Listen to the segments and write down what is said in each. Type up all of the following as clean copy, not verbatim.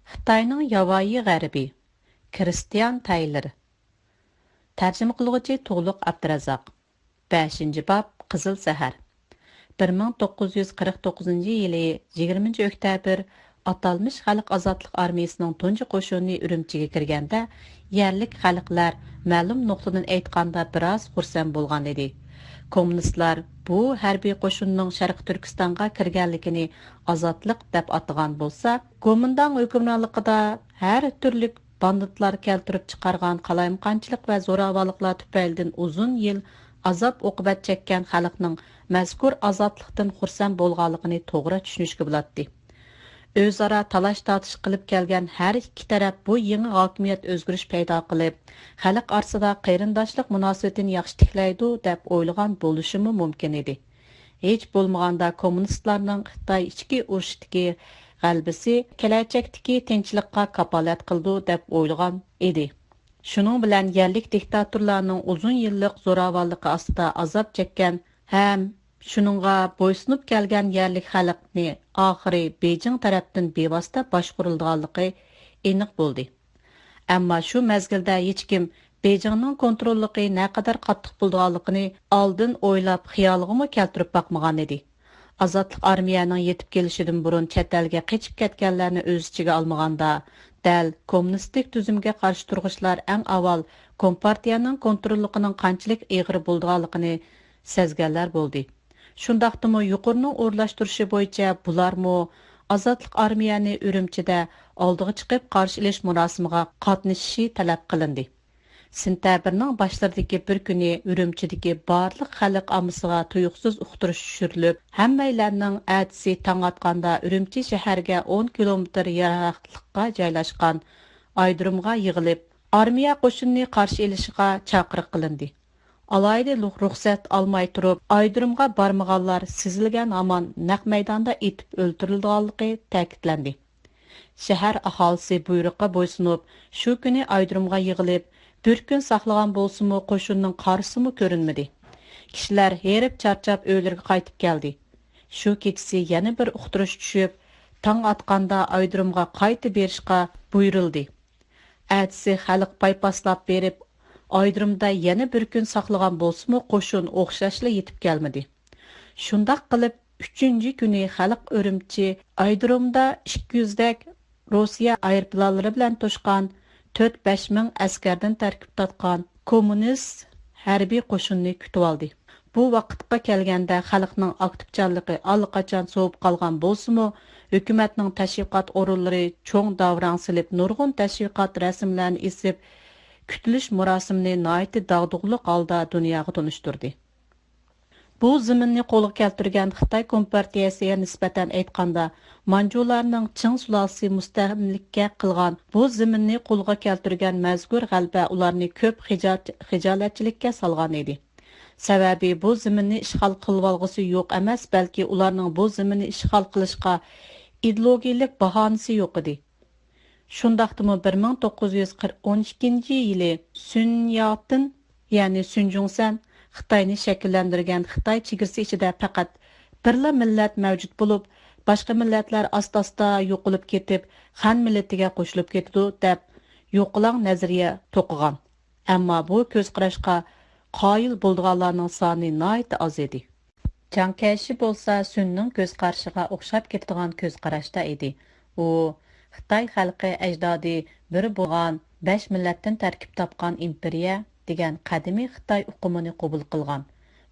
Xitayning Yavoyi g'arbi Kristian Tayler. Tarjima qiluvchi To'liq Abdurazzoq. 5-bob Qizil Sahar. 1949-yili 20-oktyabr atalmış Xalq Azadlıq Armiyasining tunji qo'shini Urumchiga kirganda, yerlik xalqlar ma'lum nuqtadan aytganda biroz xursand bo'lgan edi. Kommunistlar bu harbiy qo'shinning Sharq Turkistonga kirganligini azodlik deb atagan bo'lsa, Gomindan hukmronligida har turli banditlar keltirib chiqargan qalaymqonchilik va zo'ravonliklar tufaylidan uzun yil azob oqibat chekkan xalqning mazkur azodlikdan xursand bo'lganligini to'g'ri tushunishga bo'ladi. O'zaro talash-tortish qilib kelgan har ikki taraf bu yangi hokimiyat o'zgarish paydo qilib, xalq orasida qarindoshlik munosabatini yaxshi tiklaydi deb o'ylagan bo'lishimi mumkin edi. Hech bo'lmaganda kommunistlarning Xitoy ichki urushdagi g'alabasi kelajakdagi tinchlikqa kapolat qildi deb o'ylagan edi. Shuning bilan yerlik diktatorlarning uzun yillik zo'ravonligi ostida azob chekkan ham shuningga bo'ysunib kelgan yerlik xalqni oxiri Beijing tarafdan bevosita boshqarilganligi aniq bo'ldi. Ammo shu mezgilda hech kim Beijingning kontrolligi naqadar qattiq bo'lganligini oldin o'ylab xiyoliga keltirib boqmagan edi. Azodlik armiyaning yetib kelishidan burun chet elga qochib ketganlarni o'z ichiga olmaganda, dal kommunistik tuzumga qarshi turg'ishlar eng avval Kompartiyaning kontrolligining qanchalik og'ir bo'lganligini sezganlar bo'ldi. Shundaqdimi yuqorining o'rlashtirishi bo'yicha bularmi azodlik armiyani Urumchida oldiga chiqib qarshi olish murosimiga qatnashishi talab qilindi. Sentabrning boshlaridagi bir kuni Urumchidagi barliq xalq ommasiga tuyuqsiz uqtirish tushirilib, hammalarning atisi tong otganda Urumchi shaharga 10 kilometr yiroqlikda joylashgan Aydurumga yig'ilib, armiya qo'shinini qarshi olishiga chaqiriq qilindi. Alayda ruxsat olmay turib, Aydurumga barmaganlar sizilgan hamon naq maydonda etib o'ldirilganligi ta'kidlandi. Shahar aholisi buyruqqa bo'ysunib, shu kuni Aydurumga yig'ilib, bir kun saqlagan bo'lsa-mu qo'shinning qarsimi ko'rinmadi. Kishilar herib charchab o'ylarga qaytib keldi. Shu kechasi yana bir uqtirish tushib, tong atganda Aydurumga qaytib berishga buyurildi. Atsi xalq paypaslab berib, Aydurumda yana bir kun saqlagan bo'lsa-mu qo'shin o'xshashla yetib kelmadi. Shundaq qilib 3-kuni xalq Urumchi Aydurumda 200 dak Rossiya aeroplanlari bilan to'shqan 4-5 ming askardan tarkib topgan kommunist harbiy qo'shinni kutib oldi. Bu vaqtga kelganda xalqning aktivchanligi allaqachon sovib qolgan bo'lsa-mu, hukumatning tashviqot o'rinlari cho'ng davron silib nurg'un tashviqot rasmlarini isib kütülüş murasimini naiti dağdug'liq holda dunyoga tunishtirdi. Bu ziminni qo'lga keltirgan Xitoy Kompartiyasiga nisbatan aytganda, Manjularning Ching sulolasi mustaqillikka qilgan bu ziminni qo'lga keltirgan mazkur g'alaba ularni ko'p xijolatchilikka solgan edi. Sababi bu ziminni ishg'ol qilib olg'isi yo'q emas, balki ularning bu ziminni ishg'ol qilishga ideologiyalik bahonasi yo'q edi. Shundaqdimi 1912-yili Sun Yat-sen, ya'ni Sun Jung-sen Xitoyni shakllantirgan Xitoy chegarasi ichida faqat birla millat mavjud bo'lib, boshqa millatlar asta-asta yo'qolib ketib, Han millatiga qo'shilib ketdi deb yo'qolang nazariya to'qigan. Ammo bu ko'z qarashga qoyil bo'lganlarning soni nihoyat oz edi. Chiang Kai-shek bo'lsa Sunning ko'z qarashiga o'xshab ketadigan ko'z qarashda edi. U Xitoy xalqi ajdodi bir bo'lgan 5 millatdan tarkib topgan imperiya degan qadimiy Xitoy uqumini qabul qilgan.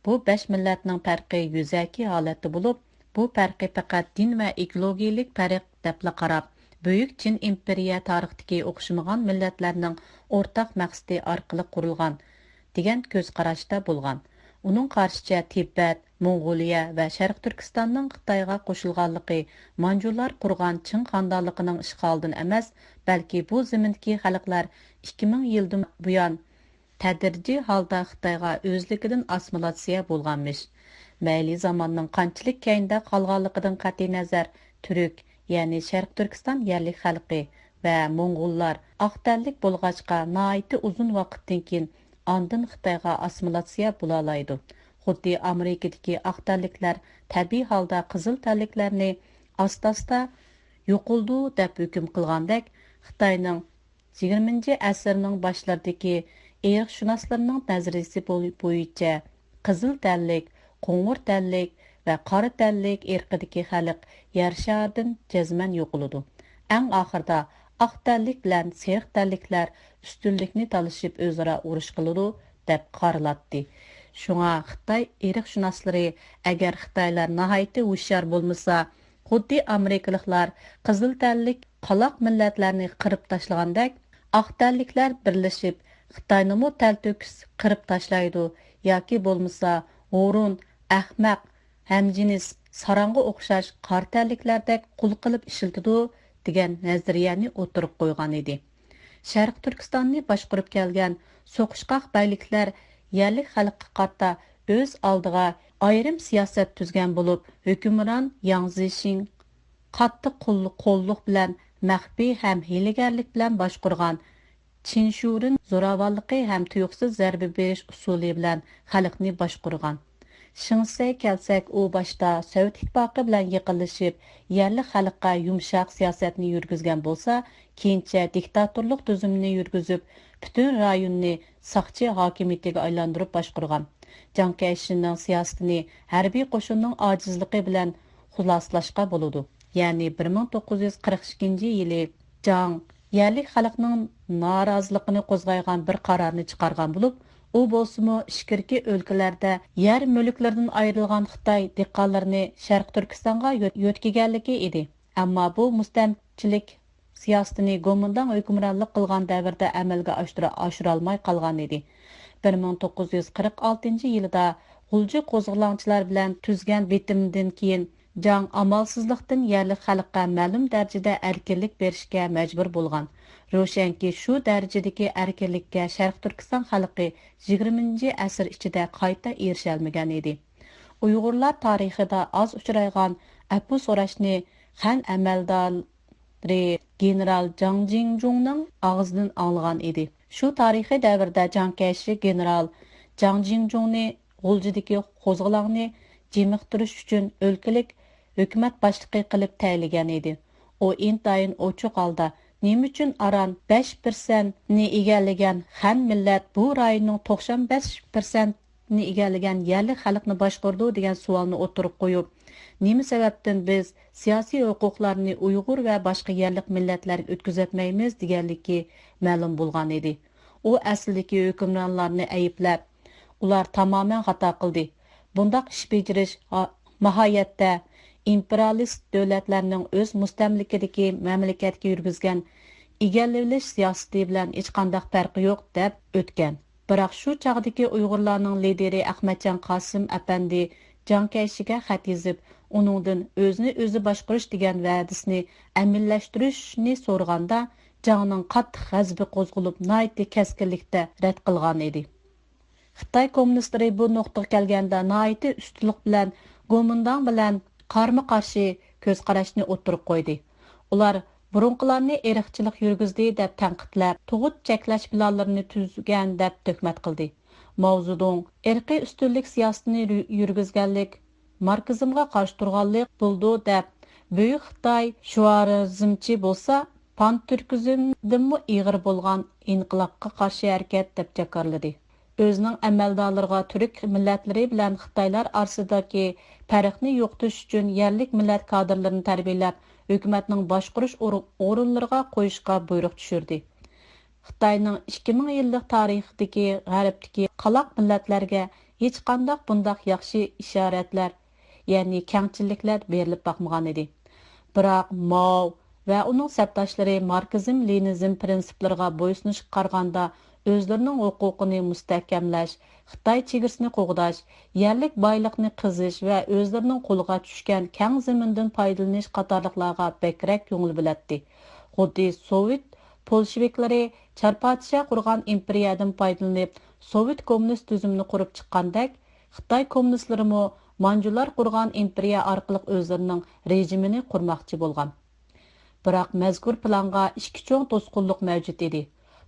Bu 5 millatning farqi yuzaki holatda bo'lib, bu farqi faqat din va ekologiyalik farq deb qarab, buyuk Chin imperiya tarixidagi o'xshamagan millatlarning o'rtaq maqsadi orqali qurilgan degan ko'z qarashda bo'lgan. Uning qarshicha Tibet, Mongoliya va Sharq Turkistonning Xitoyga qo'shilganligi Manjular qurgan Chin xonadonligining ishg'olidan emas, balki bu zamindagi xalqlar 2000 yildan buyon tadrijiy holda Xitoyga o'zligidan assimilyatsiya bo'lganmish. Mayli zamonning qanchalik keyinda qolganligidan qat'iy nazar, turk, ya'ni Sharq Turkiston yerlik xalqi va Mongollar aqtallik bo'lg'achqa nihoyatda uzun vaqtdan keyin andın Xitoyga assimilyatsiya bo'la oladi. Xuddi Amerikadagi aqtalliklar tabiiy holda qizil tanliklarni asta-asta yo'qoldi deb hukm qilgandek, Xitoyning 20 asrning boshlaridagi eriqshunoslarning nazariyasi bo'yicha qizil tanlik, qo'ng'ir tanlik va qora tanlik erqidagi xalq yer sharidan jazman yo'qoladi. Eng oxirida oq tanlik bilan sariq tanliklar ustunlikni talashib o'zaro urush qiladi deb qaralatdi. Шуңа Xitoy eriqshunoslari agar Xitoylar nihoyatda hushyor bo'lmasa, xuddi Amerikaliklar qizil tanlik qaloq millatlarni qirib tashlagandek, oq tanliklar birlashib Xitoynimi talto'kis qirib tashlaydi yoki bo'lmasa o'run, ahmaq, hamjinis, sarang'a o'xshash qor tanliklardek qul qilib ishiltidi degan nazariyani o'tirib qo'ygan edi. Sharq Turkistonni boshqarib kelgan so'qishqoq bayliklar yerlik xalqqa qarta o'z oldiga ayrim siyosat tuzgan bo'lib, hukmron Yang Zishing qattiq qo'lliq bilan maxfiy ham hiylagarlik bilan boshqargan Chinshurin zo'ravonligi ham tuyuqsiz zarba berish usuli bilan xalqni boshqargan. Shingsay kelsak, u boshda Sovet ittifoqi bilan yaqinlashib, yerlik xalqqa yumshoq siyosatni yurgizgan bo'lsa, keyincha diktatorlik tuzumini yurgizib, butun rayonni saqchi hokimiyatiga aylantirib boshqargan. Chiang Kai-shekning siyosatini harbiy qo'shinning ojizligi bilan xulosalashga bo'ladi. Ya'ni 1942-yili Chiang yerlik xalqning noroziligini qo'zg'aygan bir qarorni chiqargan bo'lib, u bo'lsa-mu ishkirki o'lkalarda yer mulklardan ayrilgan Xitoy dehqonlarini Sharq Turkistonga yo'tkiganligi edi. Ammo bu mustamchilik siyosatini Gomindan hukmronlik qilgan davrda amalga oshira olmay qolgan edi. 1946-yilda G'ulji qo'zg'olonchilar bilan tuzgan bitimdan keyin Jang amalsizlikdan yerlik xalqqa ma'lum darajada erkinlik berishga majbur bo'lgan. Ro'shanki shu darajadagi erkinlikka Sharq Turkiston xalqi 20-asr ichida qayta erisha olmagan edi. Uyg'urlar tarixida oz uchraygan apu so'rashni Xan amaldori general Jang Jingjungning og'zidan anglagan edi. Shu tarixiy davrda Chiang Kai-shek general Jang Jingjungni G'uljidagi qo'zg'olonni jemiqtirish uchun o'lkalik hukumat boshlig'i qilib tayinlagan edi. U intayin ochiq holda nima uchun aran 5% ni egallagan Xan millat bu rayonning 95% ni egallagan yerlik xalqni boshqardi degan savolni o'tirib qo'yib, nima sababdan biz siyosiy huquqlarni Uyg'ur va boshqa yerlik millatlarga o'tkazatmaymiz deganligi ma'lum bo'lgan edi. U aslidagi hukmronlarni ayblab, ular tamoman xato qildi. Bundaq ish bejirish nihoyatda imperialist davlatlarning o'z mustamlikadagi mamlakatga yurgizgan egallanish siyosati bilan hech qanday farqi yo'q deb o'tgan. Biroq shu chog'dagi Uyg'urlarning lideri Ahmadjon Qosim apandi Chiang Kai-shekga xat yozib, uningdan o'zini o'zi boshqarish degan va'dasini amillashtirishni so'raganda, Jangning qattiq g'azabi qo'zg'alib, nihoyatda keskinlikda rad qilgan edi. Xitoy kommunistlari bu nuqtaga kelganda nihoyatda ustunlik bilan Gomindan bilan qarama-qarshi ko'z qarashni o'tirib qo'ydi. Ular burunqilarni eriqchilik yurgizdi deb tanqidlab, tug'ut cheklash planlarini tuzgan deb tuhmat qildi. Mao Zedong irqiy ustunlik siyosatini yurgizganlik, markazimga qarshi turganlik bo'ldi deb Buyuk Xitoy shuarizmchi bo'lsa, pan-turkizmdanmi ig'ir bo'lgan inqilobga qarshi harakat deb jakarladi. Özünün əməldallarına Türk milletleri bilan Xitaylar arasındaki farqni yo'qotish uchun yerlik millat kadrlarini tarbiyalab, hukumatning boshqarish o'rinlariga qo'yishga buyruq tushirdi. Xitoyning 2000 yillik tarixidagi g'arbdagi qaloq millatlarga hech qanday bundaq yaxshi ishoratlar, ya'ni kengchiliklar berilib boqmagan edi. Biroq Mao va uning sabdoshlari marksizm-leninizm prinsiplariga bo'ysunishga qaraganda o'zlarining huquqini mustahkamlash, Xitoy chegarasini qo'g'dash, yerlik boylikni qizish va o'zlarining qo'liga tushgan keng zamindan foydalanish qatorliqlarga bekrak ko'ngil biladi. Xuddi Sovet bolsheviklari charpatisha qurgan imperiyadan foydalanib, Sovet kommunist tuzumini qurib chiqqandek, Xitoy kommunistlari manjular qurgan imperiya orqali o'zlarining rejimini qurmoqchi bo'lgan. Biroq mazkur planga ikki cho'ng to'sqinlik mavjud edi.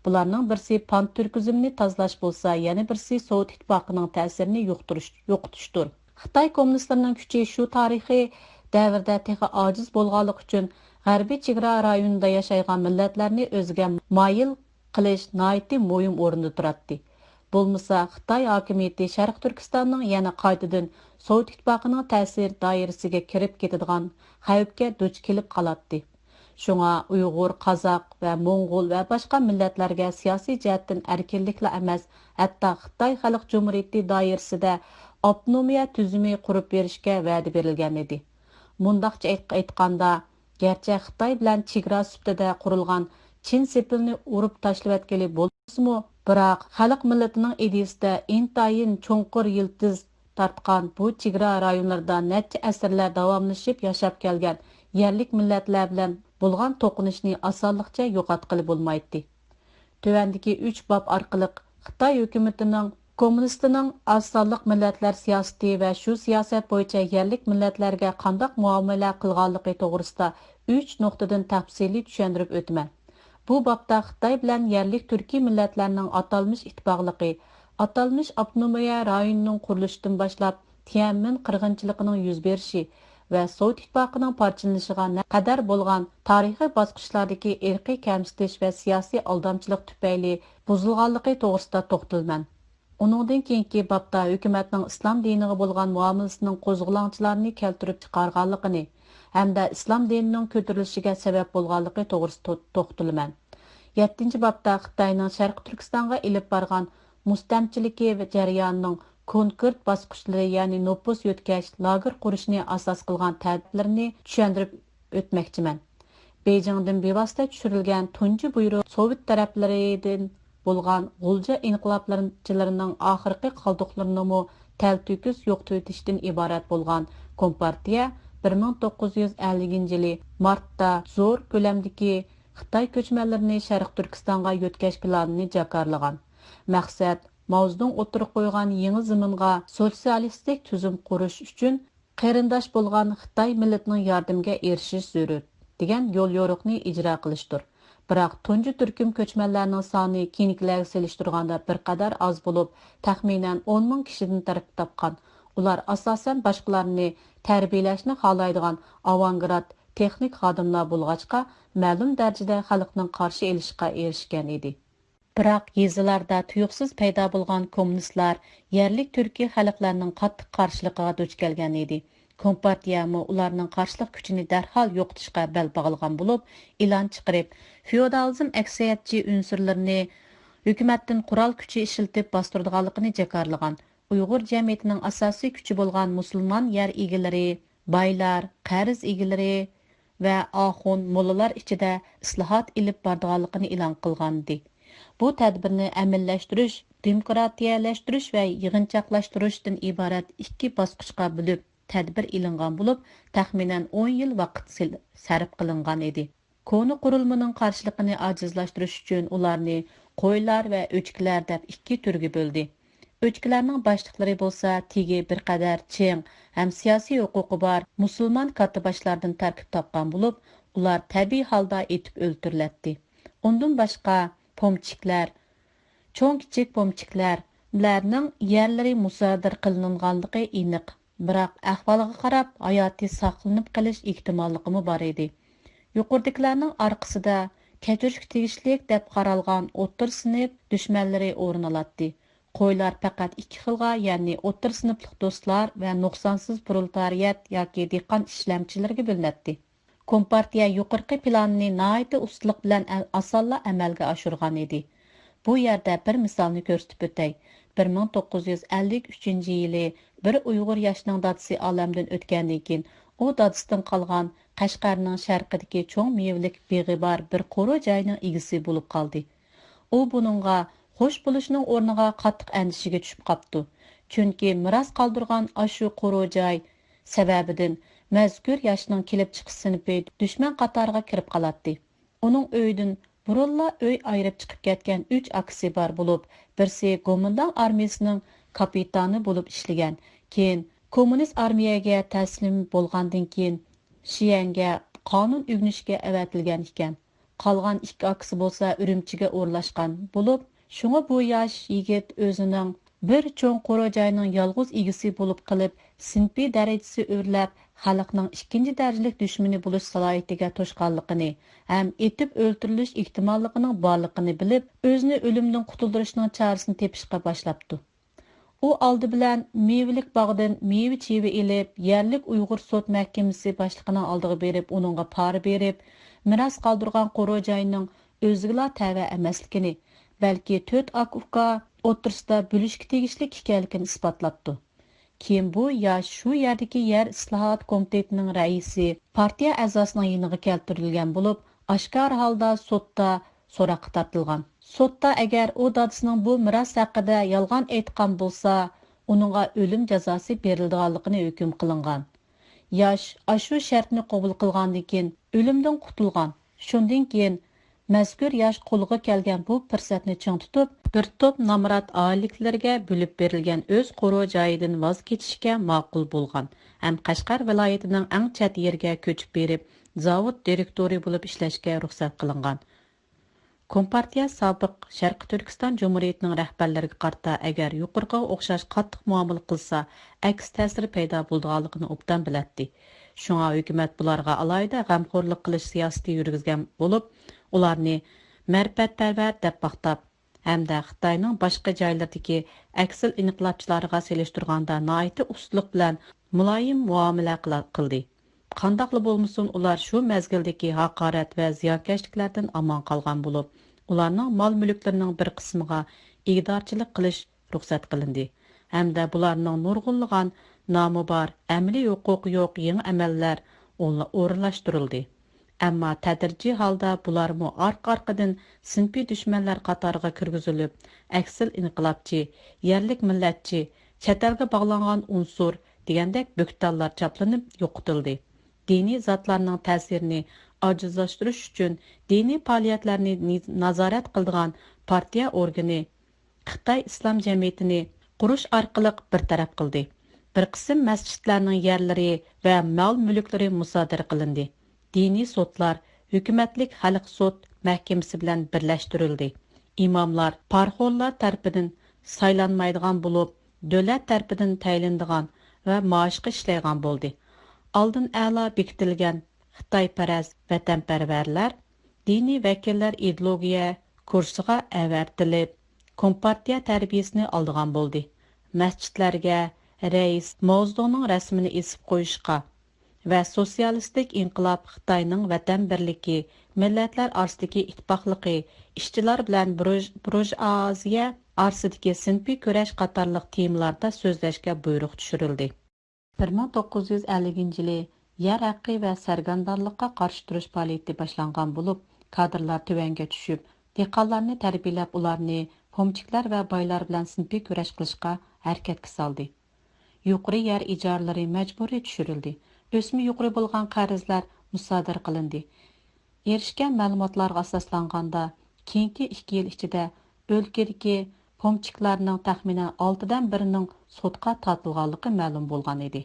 Bularning birisi pan-turkizmni tozalash bo'lsa, yana birisi Sovet ittifoqining ta'sirini yo'qotishdir. Xitoy kommunistlarining kuchi shu tarixiy davrda texi ojiz bo'lganligi uchun G'arbiy chegara rayonida yashaydigan millatlarni o'ziga moyil qilish nihoyatda muhim o'rinda turadi. Bo'lmasa Xitoy hokimiyati Sharq Turkistonning yana qaytadan Sovet ittifoqining ta'sir doirasiga kirib ketadigan xavfga duch kelib qoladi. Shunga Uyg'ur, Qozoq va Mo'ng'ul va boshqa millatlarga siyosiy jihatdan erkinlikla emas, hatto Xitoy Xalq Jumhuriyati doirasida avtonomiya tuzumi qurib berishga va'da berilgan edi. Mundaqcha aytganda, garchi Xitoy bilan chegara sifatida qurilgan Chin sepilni urib tashlavatgani bo'lsa-mu, biroq xalq millatining ideyasida intayin cho'nqur yildiz tartgan bu chegara rayonlarida necha asrlar davomlashib yashab kelgan yerlik millatlar bilan bo'lgan to'qinishni osonlikcha yo'qotqili bo'lmaydi. Tövəndəki 3 bab orqali Xitoy hukumatining kommunistining az sonliq millatlar siyosati va shu siyosat bo'yicha yerlik millatlarga qanday muomala qilganligi to'g'risida 3 nuqtadan tafsiliy tushuntirib o'taman. Bu babda Xitoy bilan yerlik turkiy millatlarning atalmış ittifoqligi, atalmış avtonomiya rayonining qurilishidan boshlab Tianmen qirg'inchiligining yuz berishi va Sovet ittifoqining parchalanishiga qadar bo'lgan tarixiy bosqichlardagi irqiy kamsitish va siyosiy aldamchilik tufayli buzilganligi to'g'risida to'xtalman. Uningdan keyingi babda hukumatning islom diniga bo'lgan muomalasining qo'zg'olonchilarini keltirib chiqarganligini hamda islom dinining ko'tarilishiga sabab bo'lganligi to'g'risida to'xtalman. 7-babda Xitoyning Sharq Turkistonga ilib borgan mustamchiligi va jarayonining konkret bosqichlari, ya'ni nopus yo'tkash, lager qurishni asos qilgan tadbirlarni tushuntirib o'tmoqchiman. Beyjingdan bevosita tushirilgan tunji buyruq Sovet taraflaridan bo'lgan g'ulja inqilobchilarining oxirgi qoldiqlarini taltukis yo'qotishdan iborat bo'lgan Kompartiya 1950-yili martda zo'r ko'lamdagi Xitoy ko'chmanlarini Sharq Turkistonga yo'tkash planini jakarlagan. Maqsad Mavzudun o'tirib qo'ygan yangi zaminga sotsialistik tuzum qurish uchun qarindosh bo'lgan Xitoy millatining yordamiga erishish zarur degan yo'l yo'riqni ijro qilishdir. Biroq tunji turkum ko'chmanlarning soni keyingilarga solishtirganda bir qadar oz bo'lib, taxminan 10 ming kishidan tarkib topgan. Ular asosan boshqalarni tarbiyalashni xohlaydigan avangard texnik xodimlar bo'lg'achqa, ma'lum darajada xalqning qarshi elishiga erishgan edi. Biroq yezilarda tuyuqsiz paydo bo'lgan kommunistlar yerlik turkiy xalqlarning qattiq qarshiligiga duch kelgan edi. Kompartiyami ularning qarshilik kuchini darhol yo'qotishga bel bog'lagan bo'lib, e'lon chiqarib, feodalizm aksiyatchi unsurlarini hukumatdan qurol kuchi ishlatib bostirganligini jakarlagan. Uyg'ur jamiyatining asosiy kuchi bo'lgan musulmon yer egalari, baylar, qarz egalari va oxun mollalar ichida islohot ilib borganligini e'lon qilgandi. Bu tadbirni amallashtirish, demokratiyalashtirish va yig'inchoqlashtirishdan iborat 2 bosqichga bo'lib tadbir ilingan bo'lib, taxminan 10 yil vaqt sarf qilingan edi. Koni qurilmaning qarshiligini ajizlashtirish uchun ularni qo'ylar va o'chkilar deb 2 turga bo'ldi. O'chkilarning boshliqlari bo'lsa, tegi bir qadar cheng ham siyosiy huquqi bor musulmon katiboshlardan tarkib topgan bo'lib, ular tabiiy holda etib o'ltiriladi. Undan boshqa pomchiklar, cho'ng-kichik pomchiklarning yerlari musodir qilinganligi aniq. Biroq ahvoliga qarab hayoti saqlanib qolish ehtimolligi bor edi. Yuqoridagilarning orqasida kechirishga tegishlik deb qaralgan o'rta sinf dushmanlari o'rin oladi. Qo'ylar faqat 2 xilga, ya'ni o'rta sinflik do'stlar va nuqsonsiz proletariyat yoki dehqon ishlamchilarga bo'linadi. Kompartiya yuqorqi planni nihoyatda ustalik bilan osonla amalga oshirgan edi. Bu yerda bir misolni ko'rsatib o'tay. 1953-yili bir Uyg'ur yoshining dadisi olamdan o'tgandan keyin u dadisidan qolgan Qashqarning sharqidagi cho'ng mevalik beg'i bor bir qo'ro joyning egasi bo'lib qoldi. U buningga xush bo'lishning o'rniga qattiq andishiga tushib qopti. Chunki miros qoldirgan ashu qo'ro joy sababidan mazkur yoshning kelib chiqish sinfi dushman qatoriga kirib qoladi. Uning uyidan burunla uy ayirib chiqib ketgan 3 akasi bor bo'lib, birsi Go'mindan armiyasining kapitani bo'lib ishlagan. Keyin kommunist armiyaga taslim bo'lgandan keyin Shiyanga qonun o'rganishga avatilgan ekan. Qolgan 2 akasi bo'lsa Urumchiga o'rlashgan bo'lib, shunga bu yosh yigit o'zining Bir cho'ng qoro joyning yolg'iz egisi bo'lib qilib, sinfiy darajasi o'rlab, xalqning ikkinchi darajalik dushmani bo'lish salohiyatiga to'shqanligini ham etib o'ldirilish ehtimolligining borligini bilib, o'zini o'limdan qutuldirishning chorasini tepishga boshlabdi. U oldi bilan mevilik bog'dan meva chevi elib, yerlik Uyg'ur sud mahkamasi boshlig'ining oldiga berib, uningga pora berib, miros qoldirgan qoro joyning o'ziga tava emasligini, balki 4 uka o'tirsida bo'lishga tegishli ekanligini isbotlabdi. Keyin bu yosh shu yerdagi yer islohot komitetining raisi partiya a'zosining yiniga keltirilgan bo'lib, oshkor holda sudda so'roqqa tortilgan. Sudda agar u dadasining bu miros haqida yolg'on aytgan bo'lsa, uningga o'lim jazosi berilganligini hukm qilingan. Yosh shu shartni qabul qilgandan keyin o'limdan qutulgan. Shundan keyin mazkur yosh qo'lga kelgan bu fursatni ching tutib, bir to'p nomrod oilalarga bo'lib berilgan o'z qoro joyidan voz kechishga ma'qul bo'lgan. Ham Qashqar viloyatining eng chet yerga ko'chib berib, zavod direktori bo'lib ishlashga ruxsat qilingan. Kompartiya sobiq Sharq Turkiston Jumhuriyatining rahbarlariga qarta agar yuqorqiga o'xshash qattiq muomala qilsa, aks ta'siri paydo bo'lganligini obdan biladi. Shunga hukumat bularga alohida g'amxo'rlik qilish siyosati yurgizgan bo'lib, ularni ma'rifatparvar deb maqtab, hamda Xitoyning boshqa joylardagi aksil inqilobchilarga selishtirganda noiti ustunlik bilan muloyim muomala qildi. Qandaqli bo'lmasin, ular shu mezgildagi haqorat va ziyonkashliklardan amon qolgan bo'lib, ularning mol-mulklarining bir qismiga ig'dorchilik qilish ruxsat qilindi. Hamda bularning nurg'unlagan nomi bor, amaliy huquqi yo'q yangi amallar o'rinlashtirildi. Ammo tadrijiy holda bularmi orqa-orqadan sinfiy dushmanlar qatoriga kirgizilib, aksil inqilobchi, yerlik millatchi, chet elga bog'langan unsur degandek bo'ktonlar chaplanib yo'qitildi. Diniy zotlarning ta'sirini ojizlashtirish uchun diniy faoliyatlarni nazorat qiladigan partiya organi Xitoy islom jamiyatini qurish orqali bartaraf qildi. Bir qism masjidlarning yerlari va mol-mulklari musodara qilindi. Diniy sudlar hukumatlik xalq sud mahkamasi bilan birlashtirildi. Imomlar parxonlar tarafidan saylanmaydigan bo'lib, davlat tarafidan tayinlanadigan va maoshga ishlaydigan bo'ldi. Oldin a'lo bekitilgan Xitoyparast vatanparvarlar diniy vakillar ideologiya kursiga avartilib, kompartiya tarbiyasini oldigan bo'ldi. Masjidlarga rais mavzuning rasmini esib qo'yishga va sotsialistik inqilob Xitoyning vatan birligi, millatlar orasidagi ittifoqligi, ishchilar bilan burjuaziya orasidagi sinfiy kurash qatorliq temalarda so'zlashga buyruq tushirildi. 1950-yili yer haqqi va sargardonlikqa qarshi turish faoliyati boshlangan bo'lib, kadrlar tuvanga tushib, dehqonlarni tarbiyalab, ularni pomchiklar va boylar bilan sinfiy kurash qilishga harakatga soldi. Yuqori yer ijoralari majburiy tushirildi. O'smi yuqori bo'lgan qarzlar musodara qilindi. Erishgan ma'lumotlarga asoslanganda, keyingi 2 yil ichida o'lkadagi pomchiklarning taxminan 6 dan birining sudga tortilganligi ma'lum bo'lgan edi.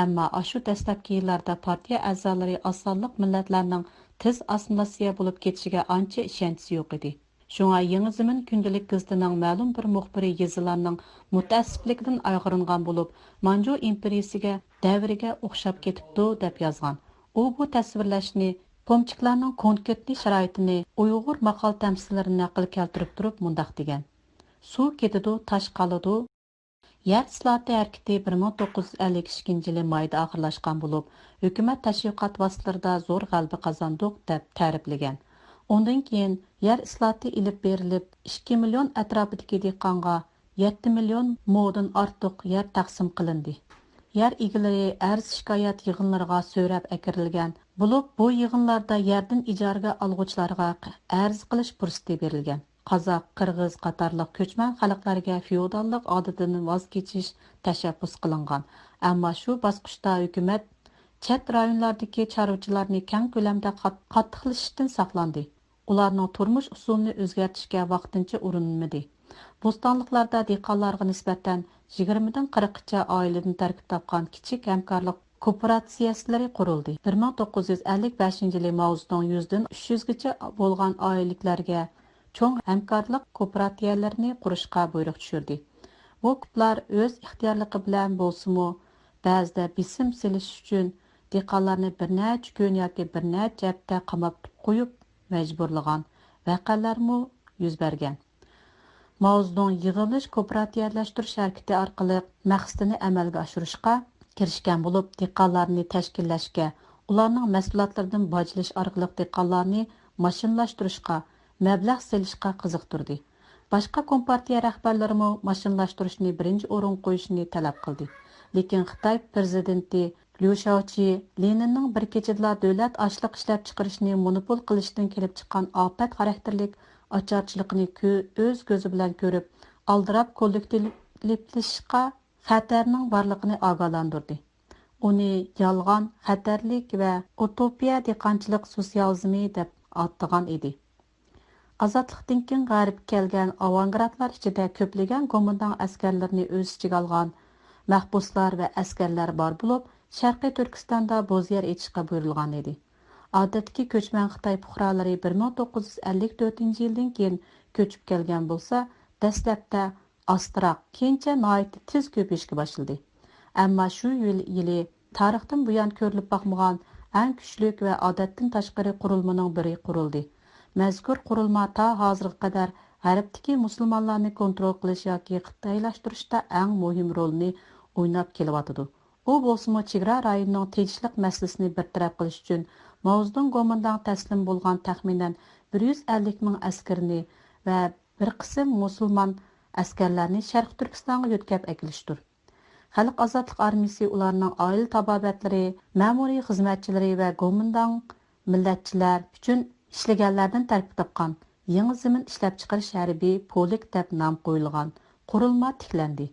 Ammo shu dastlabki yillarda partiya a'zolari osonlik millatlarning tez assimilyatsiya bo'lib ketishiga ancha ishonchi yo'q edi. Shunga Yangi Zamin kundalik gazetining ma'lum bir muxbiri yezilarning mutaassiblikdan ayg'ringan bo'lib, Manju imperiyasiga davriga o'xshab ketibdi deb yozgan. U bu tasvirlashni pomchiklarning konkretli sharoitini Uyg'ur maqol tamsillarini naql keltirib turib mundaq degan. Suv ketidi, tosh qoladi. Yer islohoti harakati 1952-yili mayda oxirlashgan bo'lib, hukumat tashviqot vositalarida zo'r g'alaba qozondiq deb ta'riflagan. Ondan keyin yer islohoti ilib berilib, 2 million atrofidagi dehqonga 7 million mo'dan ortiq yer taqsim qilindi. Yer egalari arz shikoyat yig'inlariga so'rab akirilgan bo'lib, bu yig'inlarda yerdan ijaraga olg'uvchilarga arz qilish fursati berilgan. Qozoq, Qirg'iz qatorliq ko'chman xalqlarga feodallik odatidan voz kechish tashabbus qilingan. Ammo shu bosqichda hukumat chet rayonlardagi chorvachilarni keng ko'lamda qattiqlashishdan saqlandi. Ularning turmush usulini o'zgartirishga vaqtincha urinmadi. Bo'stonliqlarda dehqonlarga nisbatan 20 dan 40gacha oiladan tarkib topgan kichik hamkorlik kooperatsiyalari qurildi. 1955-yili mavzuning 100 dan 300 gacha bo'lgan oilalarga cho'ng hamkorlik kooperatsiyalarini qurishga buyruq tushirdi. Okuplar öz ixtiyorligi bilan bo'lsa-mu, ba'zida bisim silish uchun dehqonlarni bir necha kun yoki bir necha hafta qamab qo'yib majburlagan vaqalarmi yuz bergan. Mavzuning yig'ilish kooperativlashtirish harakati orqali maqsadini amalga oshirishga kirishgan bo'lib, dehqonlarni tashkillashga, ularning mahsulotlaridan bojilish orqali dehqonlarni mashinalashtirishga, mablag' selishga qiziqtirdi. Boshqa kompartiya rahbarlari mashinalashtirishni birinchi o'rin qo'yishni talab qildi. Lekin Xitoy prezidenti Liu Shaoqi Leninning bir kechada davlat ochliq ishlab chiqarishni monopol qilishdan kelib chiqqan ofat xarakterlik ocharchilikni o'z ko'zi bilan ko'rib, aldirab kollektivlashishga xatarning borligini ogohlantirdi. Uni yolg'on, xatarlik va utopiya dehqonchilik sotsializmi deb atаған edi. Azodlikdan keyin g'arib kelgan avangardlar ichida ko'plagan qo'mondon askarlarini o'z ichiga olgan mahbuslar va askarlar bor bo'lib, Sharqiy Turkistonda bo'zyer etishga buyurilgan edi. Odatdagi ko'chman Xitoy fuqarolari 1954-yildan keyin ko'chib kelgan bo'lsa, dastlabda astroq, keyincha nihoyat tez ko'payishga boshladi. Ammo shu yili tarixdan buyon ko'rilib boqmagan eng kuchli va odatdan tashqari qurilmaning biri qurildi. Mazkur qurilma ta hozirga qadar G'arbdagi musulmonlarni kontrol qilish yoki xitoylashtirishda eng muhim rolni o'ynab kelyotidi. U bo'lsa chegara rayonining tinchlik masalasini bartaraf qilish uchun Mavzudun qo'mondon taslim bo'lgan taxminan 150 ming askarni va bir qism musulmon askarlarni Sharq Turkistonga yo'tkab akilishdir. Xalq ozodlik armiyasi ularning oila tabobatlari, ma'muriy xizmatchilari va qo'mondon millatchilar uchun ishlaganlardan tarkib topgan yangi zamin ishlab chiqarish harbiy polik deb nom qo'yilgan qurilma tiklandi.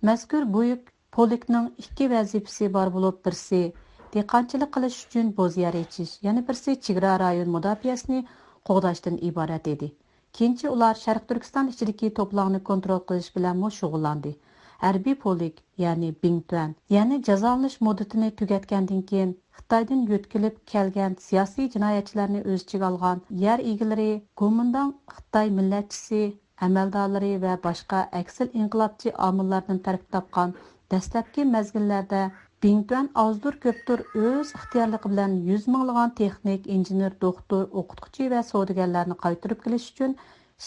Mazkur buyuk polikning ikki vazifasi bor bo'lib, birsi dehqonchilik qilish uchun bo'zyer echish, yana birsi chegara rayon mudofaasini qo'g'dashdan iborat edi. Keyinchi ular Sharq Turkiston ichidagi to'plarni kontrol qilish bilan shug'ullandi. Harbiy polik, ya'ni Bingtuan, ya'ni jazolanish muddatini tugatgandan keyin Xitoydan yo'tkilib kelgan siyosiy jinoyatchilarni o'z ichiga olgan yer egalari, qo'mondon Xitoy millatchisi, amaldorlari va boshqa aksil inqilobchi omillardan tarkib topgan dastlabki mezgillarda Bingtuan azdur ko'ptur o'z ixtiyorligi bilan 100 minglagan texnik, injener, doktor, o'qituvchi va savdogarlarni qaytarib kelish uchun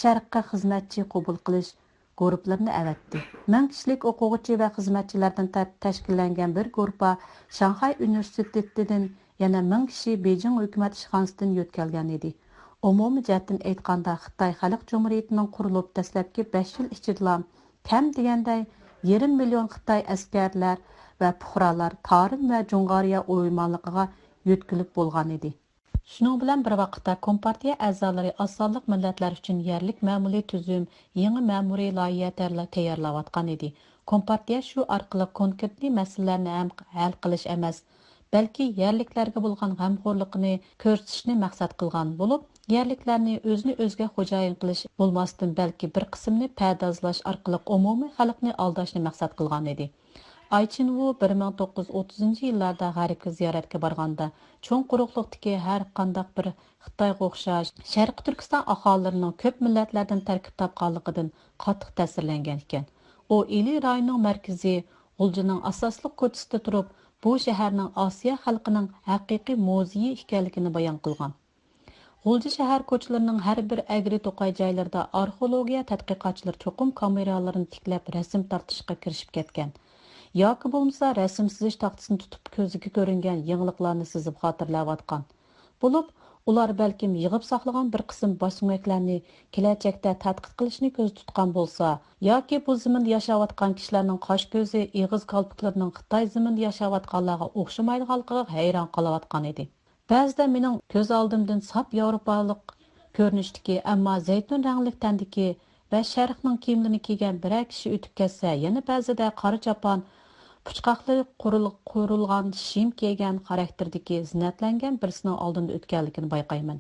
sharqqa xizmatchi qabul qilish guruhlarini avatdi. 1000 kishilik o'quvchi va xizmatchilardan tashkillangan bir guruh Shanxay universitetidan yana 1000 kishi Beijing hukumat ishxonasidan yo'tkalgan edi. Umumiy jihatdan aytganda Xitoy Xalq Jumhuriyatining qurilib dastlabki 5 yil ichida kam deganda 1,5 million Xitoy askarlar va puhralar Tarim va Jungariya o'ymonligiga yo'tkilib bo'lgan edi. Shuning bilan bir vaqtda Kompartiya a'zolari osonlik millatlar uchun yerlik ma'muriy tuzum, yangi ma'muriy loyiha tayyorlayotgan edi. Kompartiya shu orqali konkretli masalalarni ham hal qilish emas, balki yerliklarga bo'lgan g'amxo'rlikni ko'rsatishni maqsad qilgan bo'lib, yerliklarni o'zini o'zga xo'jayin qilish bo'lmasdan balki bir qismni pardozlash orqali umumiy xalqni aldashni maqsad qilgan edi. Aychinvu 1930-yillarda G'arbga ziyoratga borganda, cho'ng quruqliqdagi har qanday bir Xitoyga o'xshash Sharq Turkiston aholilarining ko'p millatlardan tarkib topganligidan qattiq ta'sirlangan ekan. U Ili rayonining markazi G'uljining asosli ko'chasida turib, bu shaharning Osiyo xalqining haqiqiy muzeyi ekanligini bayon qilgan. G'ulji shahar ko'chalarining har bir agri-to'qay joylarida arxeologiya tadqiqotchilar cho'qim kameralarini tiklab rasm tortishga kirishib ketgan. Yoki bo'lmasa rasm sizish taxtasini tutib ko'ziga ko'ringan yangiliklarni sizib xotirlayotgan. Bo'lib, ular balkim yig'ib saqlagan bir qism boshsumaklarni kelajakda tadqiq qilishni ko'z tutgan bo'lsa, yoki bu zaminda yashayotgan kishilarning qosh ko'zi, ig'iz qalbiklarining Xitoy zaminda yashayotganlarga o'xshamaydiganligiga hayron qolayotgan edi. Ba'zida mening ko'z oldimdan sap yevropalik ko'rinishdagi, ammo zaytun rangli tandiki va sharqning kiyimlarini kiygan bir kishi o'tib ketsa, yana ba'zida qora chopon puchqoqli qurilgan shim kiygan xarakterdagi zinatlangan birisining oldinda o'tganligini bayqayman.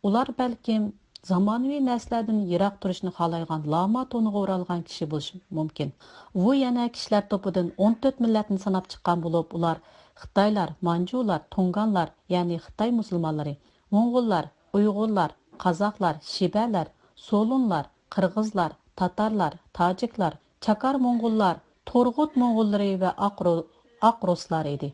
Ular balkim zamonaviy nasllardan yiroq turishni xohlaydigan lama to'niga o'ralgan kishi bo'lishi mumkin. Bu yana kishilar to'pidan 14 millatni sanab chiqqan bo'lib, ular Xitoylar, Manjular, Tunganlar, ya'ni Xitoy musulmonlari, Mo'ng'ullar, Uyg'urlar, Qozoqlar, Shibalar, Solunlar, Qirg'izlar, Tatarlar, Tojiklar, Chakar Moğollar, Torg'ut Moğollari va Oq Ruslar edi.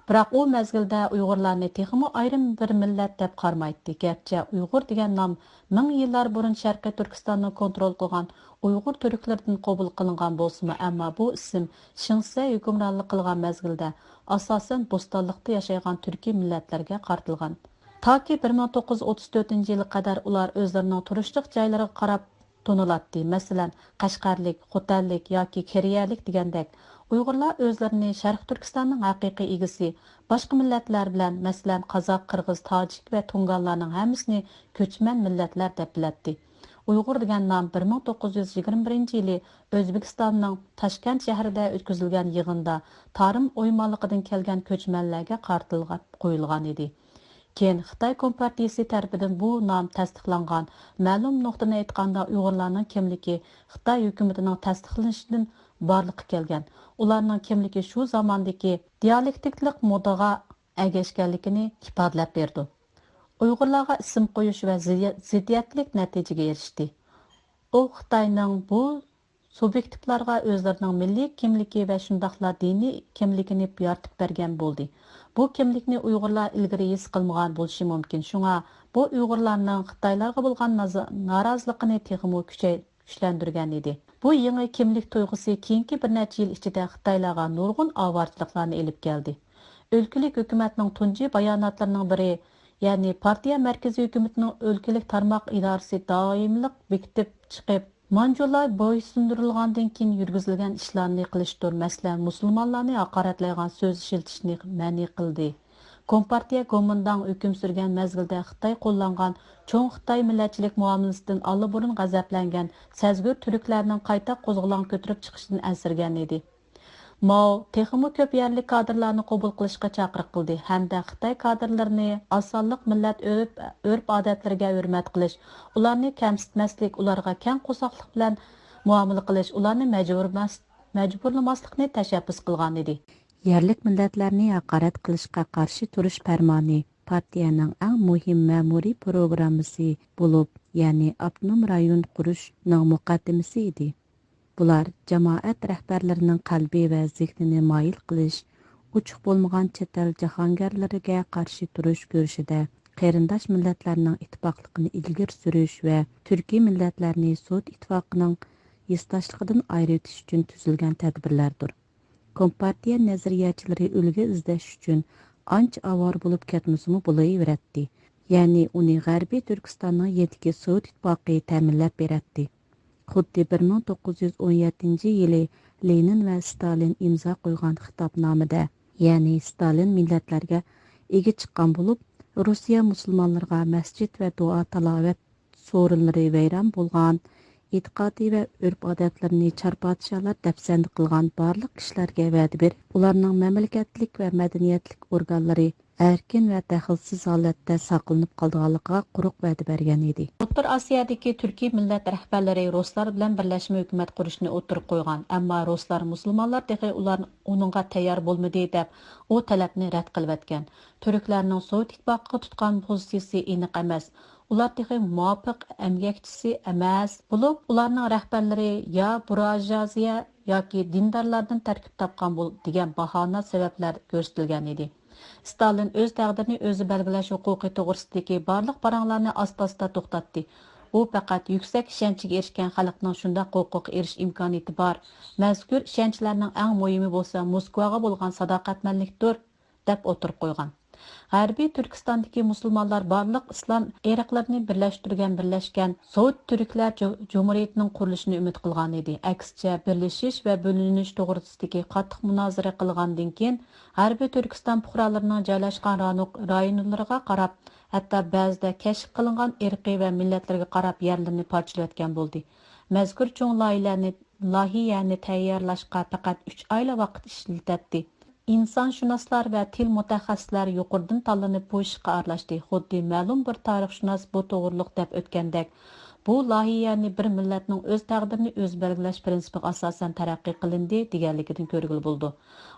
Biroq u mezgilda Uyg'urlarni texmi ayrim bir millat deb qarmaydi. Gerçi Uyg'ur degan nom ming yillar burun Sharqiy Turkistonni kontrol qilgan Uyg'ur turklaridan qabul qilingan bo'lsa-mu, ammo bu ism Shinse hukmronlik qilgan mezgilda asosan bo'stonliqda yashagan turkiy millatlarga qartilgan. Toki 1934-yilga qadar ular o'zlarining turishlik joylariga qarab to'nilatdi. Masalan, Qashqarlik, Xotanlik yoki Keriyalik degandek Uyg'urlar o'zlarini Sharq Turkistonning haqiqiy egisi, boshqa millatlar bilan, masalan, Qozoq, Qirg'iz, Tojik va Tunganlarning hammasini ko'chman millatlar deb biladi. Uyg'ur degan nom 1921-yili O'zbekistonning Toshkent shahrida o'tkazilgan yig'inda tarim o'ymonligidan kelgan ko'chmanlarga qartilib qo'yilgan edi. Keyin Xitoy Kompartiyasi tarafidan bu nom tasdiqlangan. Ma'lum nuqtani aytganda Uyg'urlarning kimligi Xitoy hukumatining tasdiqlanishidan barliqqa kelgan. Ularning kimligi shu zamondagi dialektiklik modaga ergashganligini ifodalab berdi. Uyg'urlarga ism qo'yish va ziddiyatlik natijaga erishdi. U Xitoyning bu subyektivlarga o'zlarining milliy kimligi va shundaqla diniy kimligini yaratib bergan bo'ldi. Bu kimlikni Uyg'urlar ilgari his qilmagan bo'lishi mumkin. Shunga bu Uyg'urlarning Xitoylarga bo'lgan noroziligini texmo kuchlantirgan edi. Bu yangi kimlik tuyg'usi keyingi bir necha yil ichida Xitoylarga nurg'un ovorchiliklarni elib keldi. O'lkalik hukumatning tunji bayonotlarining biri, ya'ni partiya markaziy hukumatining o'lkalik tarmoq idorasi doimlik bekitib chiqib, Manjular bo'ysundirilgandan keyin yurgizilgan ishlarni qilishdir. Masalan, musulmonlarni haqoratlaydigan so'z ishlatishni ma'ni qildi. Kompartiya Gomindang hukm surgan mezgilda Xitoy qo'llangan cho'ng Xitoy millatchilik muomalasidan allaburun g'azablangan sazgur turklarning qayta qo'zg'olon ko'tarib chiqishidan asirgan edi. Mao texmi ko'p yerlik kadrlarni qabul qilishga chaqiriq qildi hamda Xitoy kadrlarini osonlik millat urf-odatlariga hurmat qilish, ularni kamsitmaslik, ularga keng qo'soqlik bilan muomala qilish, ularni majburlamaslikni tashabbus qilgan edi. Yerlik millatlarni haqorat qilishga qarshi turish farmoni partiyaning eng muhim ma'muriy programmasi bo'lib, ya'ni avtonom rayon qurishning muqaddimasi edi. Bular jamoat rahbarlarining qalbiy va zehnini moyil qilish, uchuq bo'lmagan chet el jahongirlariga qarshi turish ko'rishida qarindosh millatlarning ittifoqligini ilgari surish va turkiy millatlarni Sovet ittifoqining yesdoshligidan ayritish uchun tuzilgan tadbirlardir. Kompartiya nazariyachilari ulgu izlash uchun ancha avor bo'lib ketmasimi bo'laveradi. Ya'ni uni G'arbiy Turkistonning yetki Sovet ittifoqi ta'minlab beradi. Xuddi 1917-yili Lenin va Stalin imzo qo'ygan xitobnomada, ya'ni Stalin millatlarga ega chiqqan bo'lib, Rossiya musulmonlarga masjid va duo tilovat so'rinlari vayron bo'lgan, e'tiqodiy va urf-odatlarini charpodshalar dafsand qilgan barliq kishilarga va'da berib, ularning mamlakatlik va madaniyatlik organlari erkin va daxlsiz holatda saqlanib qolganligiga quruq va'da bergan edi. O'rta Osiyodagi turkiy millat rahbarlari ruslar bilan birlashma hukumat qurishni o'tirib qo'ygan, ammo ruslar musulmonlar texi ular uningga tayyor bo'lmadi deb u talabni rad qilib o'tgan. Turklarning Sovet ittifoqiga tutgan pozitsiyasi aniq emas. Ular texi muvofiq emgakchisi emas bo'lib, ularning rahbarlari yo burjuaziya yoki dindorlardan tarkib topgan degan bahona sabablar ko'rsatilgan edi. Stalin o'z taqdirini o'zi belgilash huquqi to'g'risidagi barliq paranglarni asta-asta to'xtatdi. U faqat yuksak ishonchga erishgan xalqning shunday huquqqa erish imkoniyati bor. Mazkur ishonchlarning eng muhimi bo'lsa Moskvaga bo'lgan sadoqatmanlikdir deb o'tirib qo'ygan. G'arbiy Turkistondagi musulmonlar barliq islom irqlarini birlashgan Sovet Turklar Jumhuriyatining qurilishini umid qilgan edi. Aksicha birlashish va bo'linish to'g'risidagi qattiq munozara qilgandan keyin G'arbiy Turkiston fuqarolarining joylashgan rayonlariga qarab, hatto ba'zida kashf qilingan irqiy va millatlarga qarab yerlarni parchalayotgan bo'ldi. Mazkur cho'ng loyihani tayyorlashga faqat 3 oyla vaqt ishlatdi. İnsanshunoslar va til mutaxassislari yuqoridan tanlanib bu ishga aralashdi. Xuddi ma'lum bir tarixshunos bu to'g'riliq deb o'tgandek, Bu layihani bir millatning o'z taqdirini o'z belgilash prinsipiga asosan taraqqiy qilindi deganligidan ko'rgili bo'ldi.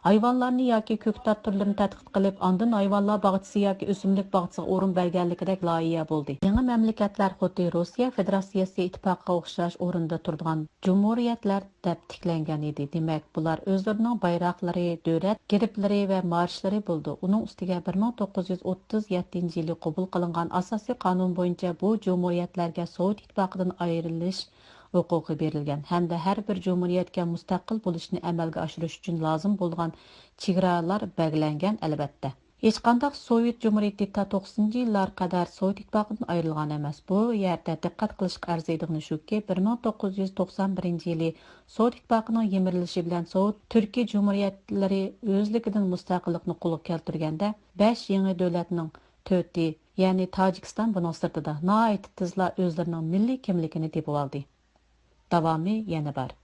Hayvonlarni yoki ko'ktat turlarini tadqiq qilib, ondan hayvonlar bog'chisi yoki o'simlik bog'chisiga o'rin berganligidek loyiha bo'ldi. Yangi mamlakatlar xuddi Rossiya Federatsiyasi ittifoqiga o'xshash o'rinda turadigan jumhuriyatlar deb tiklangan edi. Demak, bular o'zlarining bayroqlari, davlat geriblari va marshlari bo'ldi. Uning ustiga 1937 yili qabul qilingan asosiy qonun bo'yicha bu jumhuriyatlarga Sovet ittifoqidan ayrilish huquqi berilgan hamda har bir jumhuriyatga mustaqil bo'lishni amalga oshirish uchun lozim bo'lgan chegaralar belgilangan albatta. Hech qanday Sovet Cumhuriyeti 90-yillar qadar Sovet ittifoqidan ayrilgan emas. Bu yerda diqqat qilishga arziydigani shuki, 1991-yili Sovet ittifoqining yemirilishi bilan Sovet Turkiya Cumhuriyatlari o'zligidan mustaqillikni qo'lga keltirganda 5 yangi davlatning 4, ya'ni Tojikiston buning sirtida nihoyat tezla o'zlarining milliy kimligini tepib oldi. Davomi yana bor.